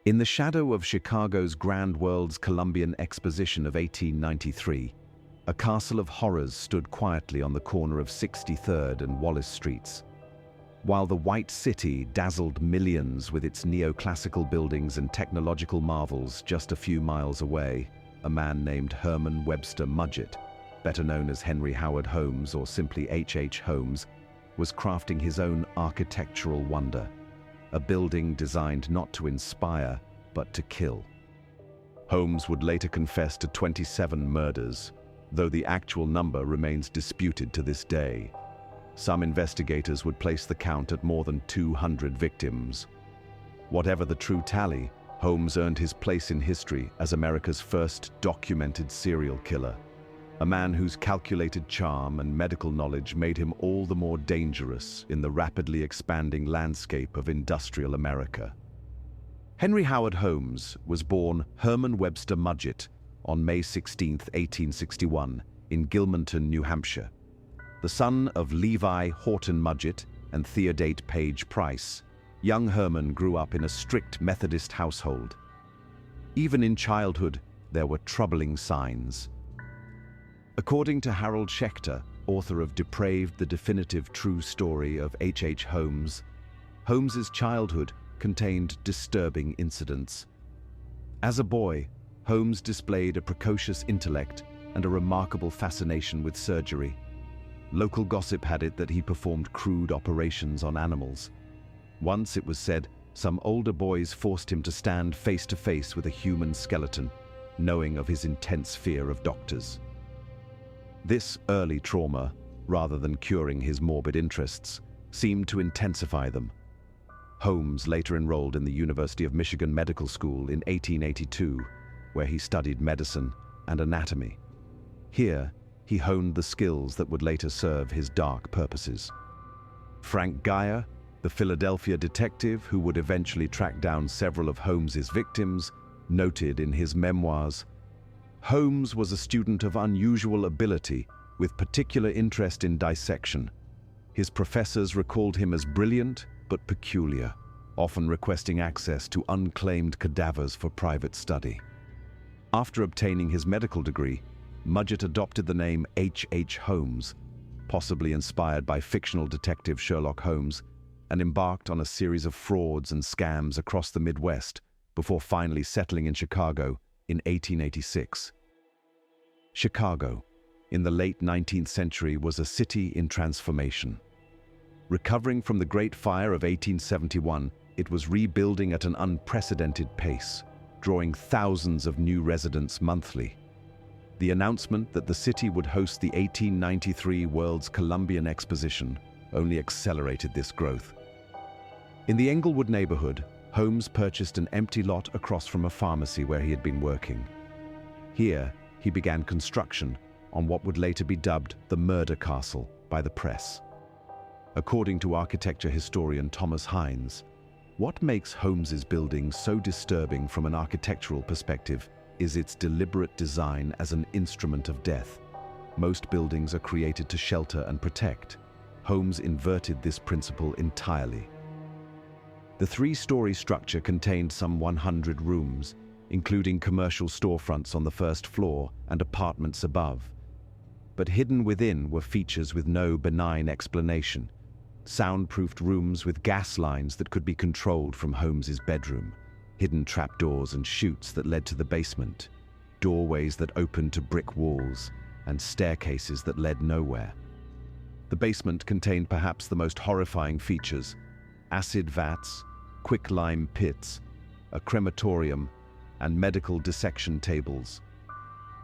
In the shadow of Chicago's Grand World's Columbian Exposition of 1893, a castle of horrors stood quietly on the corner of 63rd and Wallace Streets. While the White City dazzled millions with its neoclassical buildings and technological marvels just a few miles away, a man named Herman Webster Mudgett, better known as Henry Howard Holmes or simply H. Holmes, was crafting his own architectural wonder, a building designed not to inspire, but to kill. Holmes would later confess to 27 murders, though the actual number remains disputed to this day. Some investigators would place the count at more than 200 victims. Whatever the true tally, Holmes earned his place in history as America's first documented serial killer, a man whose calculated charm and medical knowledge made him all the more dangerous in the rapidly expanding landscape of industrial America. Henry Howard Holmes was born Herman Webster Mudgett on May 16, 1861, in Gilmanton, New Hampshire. The son of Levi Horton Mudgett and Theodate Page Price, young Herman grew up in a strict Methodist household. Even in childhood, there were troubling signs. According to Harold Schechter, author of Depraved: The Definitive True Story of H. Holmes, Holmes's childhood contained disturbing incidents. As a boy, Holmes displayed a precocious intellect and a remarkable fascination with surgery. Local gossip had it that he performed crude operations on animals. Once, it was said, some older boys forced him to stand face to face with a human skeleton, knowing of his intense fear of doctors. This early trauma, rather than curing his morbid interests, seemed to intensify them. Holmes later enrolled in the University of Michigan Medical School in 1882, where he studied medicine and anatomy. Here, he honed the skills that would later serve his dark purposes. Frank Geyer, the Philadelphia detective who would eventually track down several of Holmes's victims, noted in his memoirs, Holmes was a student of unusual ability, with particular interest in dissection. His professors recalled him as brilliant but peculiar, often requesting access to unclaimed cadavers for private study. After obtaining his medical degree, Mudgett adopted the name H. Holmes, possibly inspired by fictional detective Sherlock Holmes, and embarked on a series of frauds and scams across the Midwest before finally settling in Chicago in 1886. Chicago, in the late 19th century, was a city in transformation. Recovering from the Great Fire of 1871, it was rebuilding at an unprecedented pace, drawing thousands of new residents monthly. The announcement that the city would host the 1893 World's Columbian Exposition only accelerated this growth. In the Englewood neighborhood, Holmes purchased an empty lot across from a pharmacy where he had been working. Here, he began construction on what would later be dubbed the Murder Castle by the press. According to architecture historian Thomas Hines, what makes Holmes's building so disturbing from an architectural perspective is its deliberate design as an instrument of death. Most buildings are created to shelter and protect. Holmes inverted this principle entirely. The three-story structure contained some 100 rooms, including commercial storefronts on the first floor and apartments above. But hidden within were features with no benign explanation. Soundproofed rooms with gas lines that could be controlled from Holmes's bedroom, hidden trapdoors and chutes that led to the basement, doorways that opened to brick walls, and staircases that led nowhere. The basement contained perhaps the most horrifying features: acid vats, quicklime pits, a crematorium, and medical dissection tables.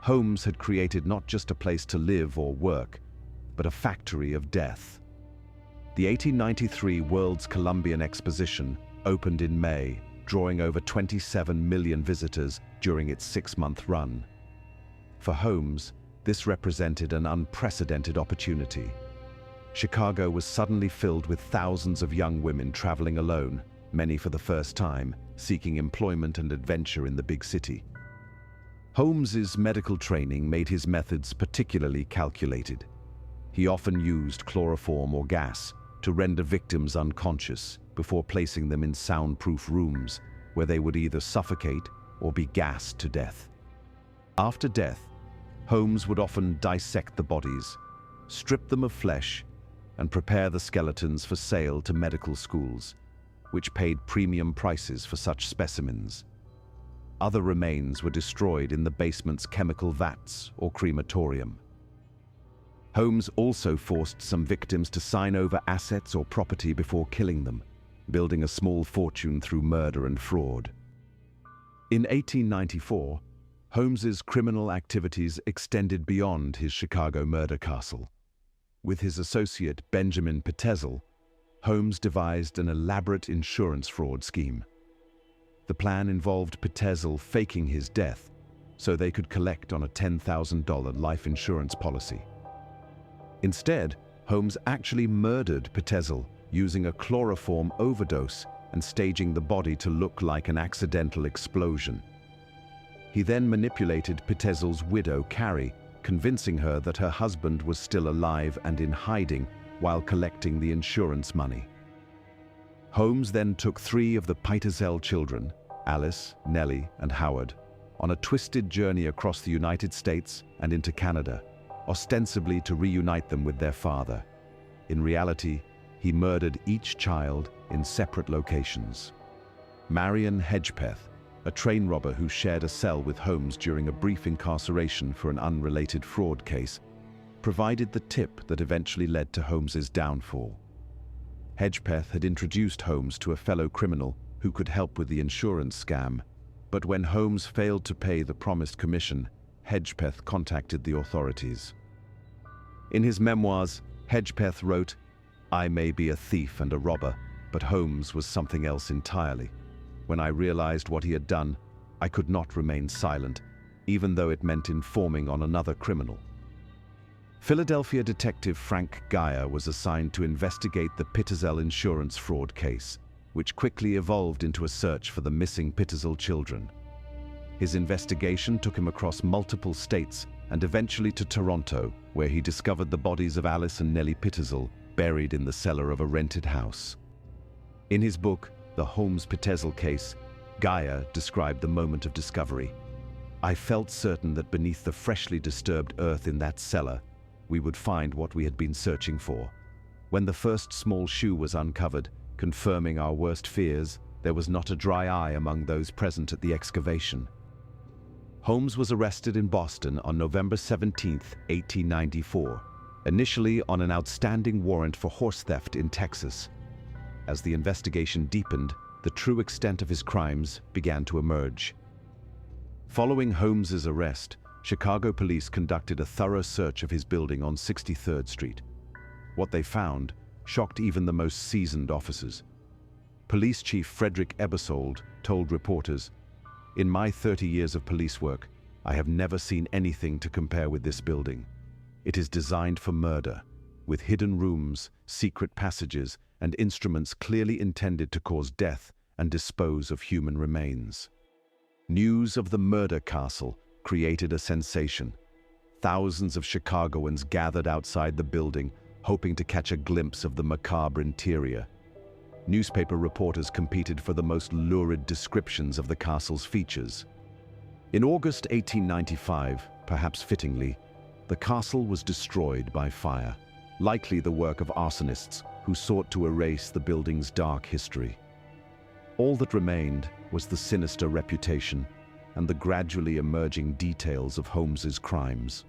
Holmes had created not just a place to live or work, but a factory of death. The 1893 World's Columbian Exposition opened in May, drawing over 27 million visitors during its 6-month run. For Holmes, this represented an unprecedented opportunity. Chicago was suddenly filled with thousands of young women traveling alone, many for the first time, seeking employment and adventure in the big city. Holmes's medical training made his methods particularly calculated. He often used chloroform or gas to render victims unconscious before placing them in soundproof rooms, where they would either suffocate or be gassed to death. After death, Holmes would often dissect the bodies, strip them of flesh, and prepare the skeletons for sale to medical schools, which paid premium prices for such specimens. Other remains were destroyed in the basement's chemical vats or crematorium. Holmes also forced some victims to sign over assets or property before killing them, building a small fortune through murder and fraud. In 1894, Holmes's criminal activities extended beyond his Chicago murder castle. With his associate Benjamin Petezel, Holmes devised an elaborate insurance fraud scheme. The plan involved Petezel faking his death so they could collect on a $10,000 life insurance policy. Instead, Holmes actually murdered Petezel using a chloroform overdose and staging the body to look like an accidental explosion. He then manipulated Petezel's widow, Carrie, convincing her that her husband was still alive and in hiding while collecting the insurance money. Holmes then took 3 of the Petezel children, Alice, Nellie, and Howard, on a twisted journey across the United States and into Canada, ostensibly to reunite them with their father. In reality, he murdered each child in separate locations. Marion Hedgepeth, a train robber who shared a cell with Holmes during a brief incarceration for an unrelated fraud case, provided the tip that eventually led to Holmes's downfall. Hedgepeth had introduced Holmes to a fellow criminal who could help with the insurance scam, but when Holmes failed to pay the promised commission, Hedgepeth contacted the authorities. In his memoirs, Hedgepeth wrote, "I may be a thief and a robber, but Holmes was something else entirely. When I realized what he had done, I could not remain silent, even though it meant informing on another criminal." Philadelphia detective Frank Geyer was assigned to investigate the Petezel insurance fraud case, which quickly evolved into a search for the missing Petezel children. His investigation took him across multiple states and eventually to Toronto, where he discovered the bodies of Alice and Nellie Petezel buried in the cellar of a rented house. In his book, The Holmes Petezel Case, Geyer described the moment of discovery. "I felt certain that beneath the freshly disturbed earth in that cellar, we would find what we had been searching for. When the first small shoe was uncovered, confirming our worst fears, there was not a dry eye among those present at the excavation." Holmes was arrested in Boston on November 17, 1894, initially on an outstanding warrant for horse theft in Texas. As the investigation deepened, the true extent of his crimes began to emerge. Following Holmes's arrest, Chicago police conducted a thorough search of his building on 63rd Street. What they found shocked even the most seasoned officers. Police Chief Frederick Ebersold told reporters, "In my 30 years of police work, I have never seen anything to compare with this building. It is designed for murder, with hidden rooms, secret passages, and instruments clearly intended to cause death and dispose of human remains." News of the murder castle created a sensation. Thousands of Chicagoans gathered outside the building, hoping to catch a glimpse of the macabre interior. Newspaper reporters competed for the most lurid descriptions of the castle's features. In August 1895, perhaps fittingly, the castle was destroyed by fire, likely the work of arsonists who sought to erase the building's dark history. All that remained was the sinister reputation and the gradually emerging details of Holmes's crimes.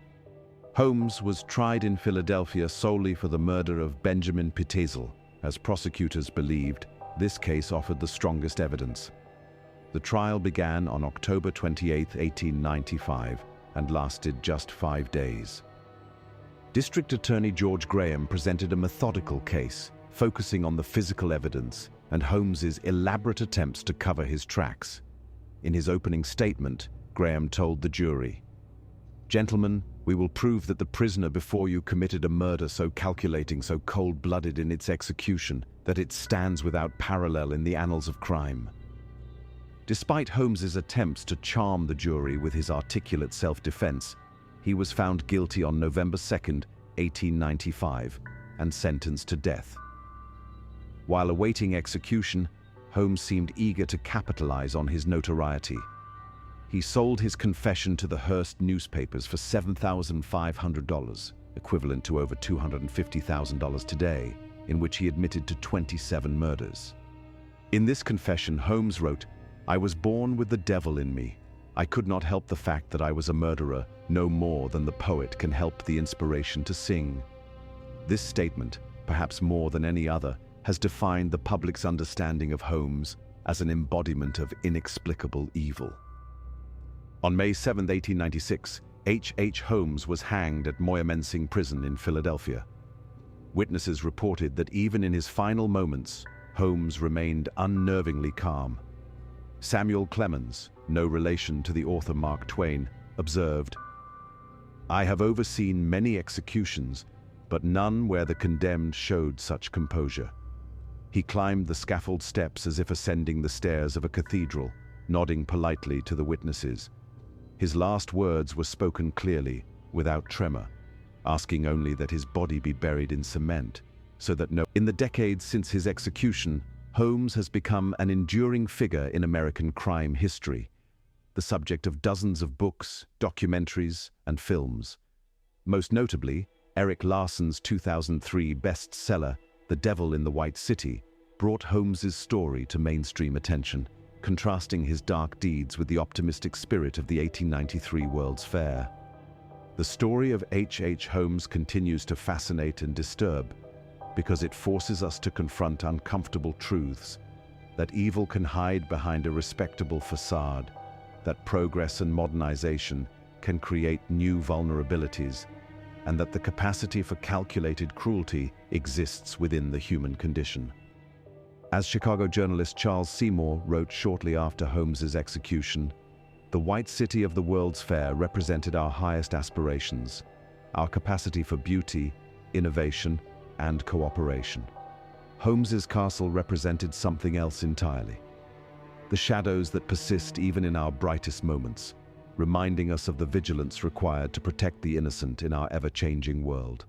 Holmes was tried in Philadelphia solely for the murder of Benjamin Petezel. As prosecutors believed, this case offered the strongest evidence. The trial began on October 28, 1895, and lasted just 5 days. District Attorney George Graham presented a methodical case, focusing on the physical evidence and Holmes's elaborate attempts to cover his tracks. In his opening statement, Graham told the jury, "Gentlemen, we will prove that the prisoner before you committed a murder so calculating, so cold-blooded in its execution, that it stands without parallel in the annals of crime." Despite Holmes's attempts to charm the jury with his articulate self-defense, he was found guilty on November 2, 1895, and sentenced to death. While awaiting execution, Holmes seemed eager to capitalize on his notoriety. He sold his confession to the Hearst newspapers for $7,500, equivalent to over $250,000 today, in which he admitted to 27 murders. In this confession, Holmes wrote, "I was born with the devil in me. I could not help the fact that I was a murderer, no more than the poet can help the inspiration to sing." This statement, perhaps more than any other, has defined the public's understanding of Holmes as an embodiment of inexplicable evil. On May 7, 1896, H. Holmes was hanged at Moyamensing Prison in Philadelphia. Witnesses reported that even in his final moments, Holmes remained unnervingly calm. Samuel Clemens, no relation to the author Mark Twain, observed, "I have overseen many executions, but none where the condemned showed such composure. He climbed the scaffold steps as if ascending the stairs of a cathedral, nodding politely to the witnesses. His last words were spoken clearly, without tremor, asking only that his body be buried in cement, so that no..." In the decades since his execution, Holmes has become an enduring figure in American crime history, the subject of dozens of books, documentaries, and films. Most notably, Eric Larson's 2003 bestseller, The Devil in the White City, brought Holmes's story to mainstream attention, contrasting his dark deeds with the optimistic spirit of the 1893 World's Fair. The story of H. Holmes continues to fascinate and disturb because it forces us to confront uncomfortable truths, that evil can hide behind a respectable facade, that progress and modernization can create new vulnerabilities, and that the capacity for calculated cruelty exists within the human condition. As Chicago journalist Charles Seymour wrote shortly after Holmes's execution, "The White City of the World's Fair represented our highest aspirations, our capacity for beauty, innovation, and cooperation. Holmes's castle represented something else entirely. The shadows that persist even in our brightest moments, reminding us of the vigilance required to protect the innocent in our ever-changing world."